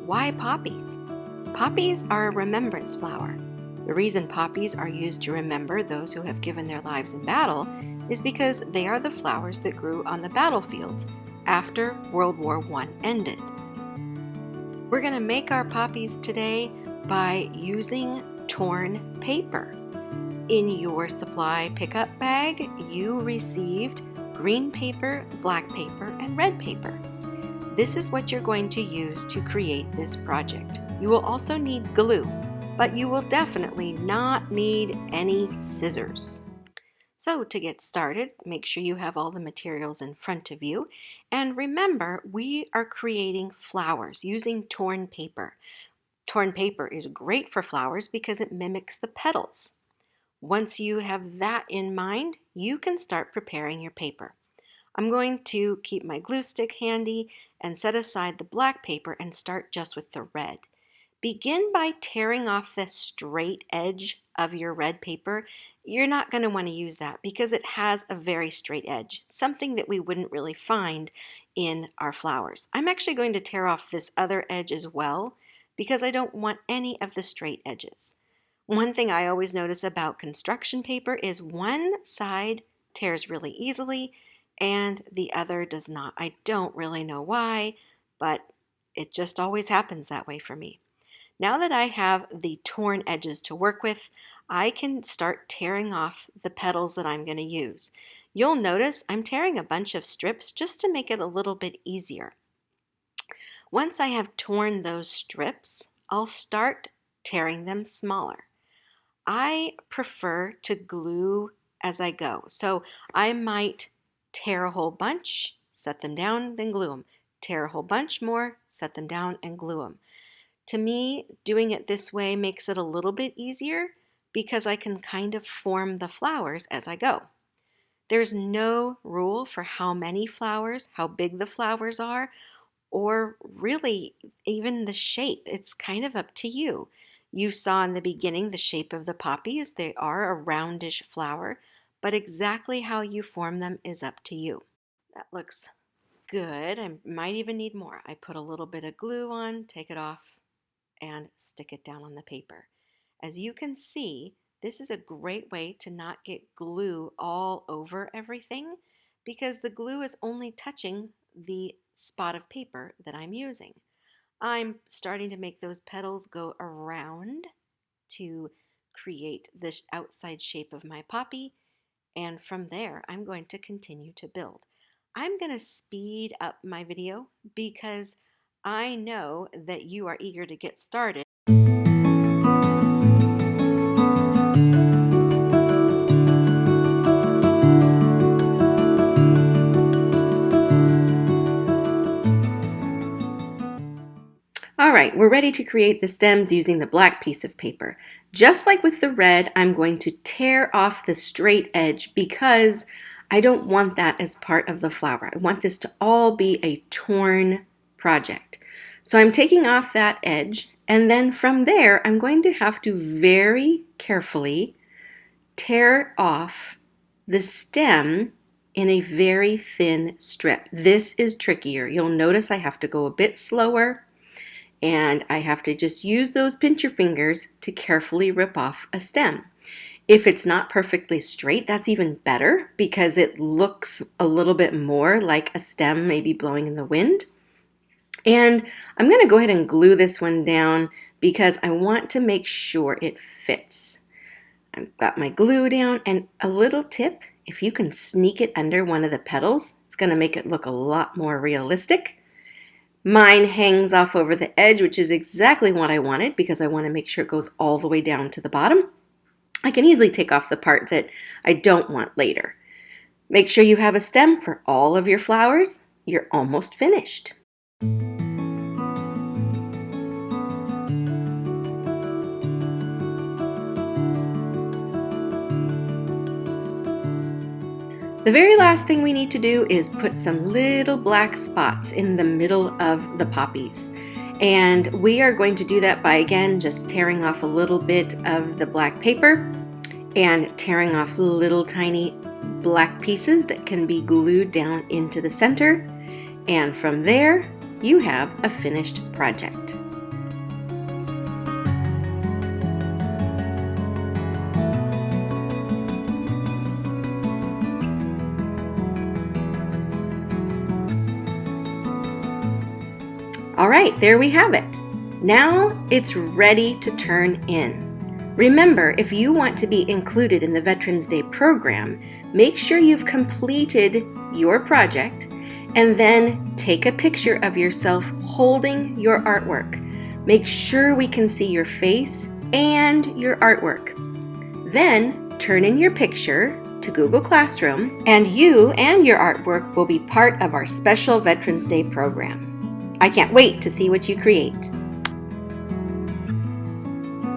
Why poppies? Poppies are a remembrance flower. The reason poppies are used to remember those who have given their lives in battle is because they are the flowers that grew on the battlefields after World War I ended. We're going to make our poppies today by using torn paper. In your supply pickup bag, you received green paper, black paper, and red paper. This is what you're going to use to create this project. You will also need glue, but you will definitely not need any scissors. So to get started, make sure you have all the materials in front of you. And remember, we are creating flowers using torn paper. Torn paper is great for flowers because it mimics the petals. Once you have that in mind, you can start preparing your paper. I'm going to keep my glue stick handy and set aside the black paper and start just with the red. Begin by tearing off the straight edge of your red paper. You're not going to want to use that because it has a very straight edge, something that we wouldn't really find in our flowers. I'm actually going to tear off this other edge as well because I don't want any of the straight edges. One thing I always notice about construction paper is one side tears really easily and the other does not. I don't really know why, but it just always happens that way for me. Now that I have the torn edges to work with, I can start tearing off the petals that I'm going to use. You'll notice I'm tearing a bunch of strips just to make it a little bit easier. Once I have torn those strips, I'll start tearing them smaller. I prefer to glue as I go, so I might tear a whole bunch, set them down, then glue them. Tear a whole bunch more, set them down, and glue them. To me, doing it this way makes it a little bit easier because I can kind of form the flowers as I go. There's no rule for how many flowers, how big the flowers are, or really even the shape. It's kind of up to you. You saw in the beginning the shape of the poppies. They are a roundish flower, but exactly how you form them is up to you. That looks good. I might even need more. I put a little bit of glue on, take it off, and stick it down on the paper. As you can see, this is a great way to not get glue all over everything because the glue is only touching the spot of paper that I'm using. I'm starting to make those petals go around to create the outside shape of my poppy, and from there I'm going to continue to build. I'm going to speed up my video because I know that you are eager to get started. All right, we're ready to create the stems using the black piece of paper. Just like with the red, I'm going to tear off the straight edge because I don't want that as part of the flower. I want this to all be a torn project. So I'm taking off that edge, and then from there, I'm going to have to very carefully tear off the stem in a very thin strip. This is trickier. You'll notice I have to go a bit slower, and I have to just use those pincher fingers to carefully rip off a stem. If it's not perfectly straight, that's even better because it looks a little bit more like a stem maybe blowing in the wind. And I'm going to go ahead and glue this one down because I want to make sure it fits. I've got my glue down, and a little tip, if you can sneak it under one of the petals, it's going to make it look a lot more realistic. Mine hangs off over the edge, which is exactly what I wanted because I want to make sure it goes all the way down to the bottom. I can easily take off the part that I don't want later. Make sure you have a stem for all of your flowers. You're almost finished. The very last thing we need to do is put some little black spots in the middle of the poppies. And we are going to do that by, again, just tearing off a little bit of the black paper and tearing off little tiny black pieces that can be glued down into the center. And from there, you have a finished project. All right, there we have it. Now it's ready to turn in. Remember, if you want to be included in the Veterans Day program, make sure you've completed your project and then take a picture of yourself holding your artwork. Make sure we can see your face and your artwork. Then turn in your picture to Google Classroom, and you and your artwork will be part of our special Veterans Day program. I can't wait to see what you create.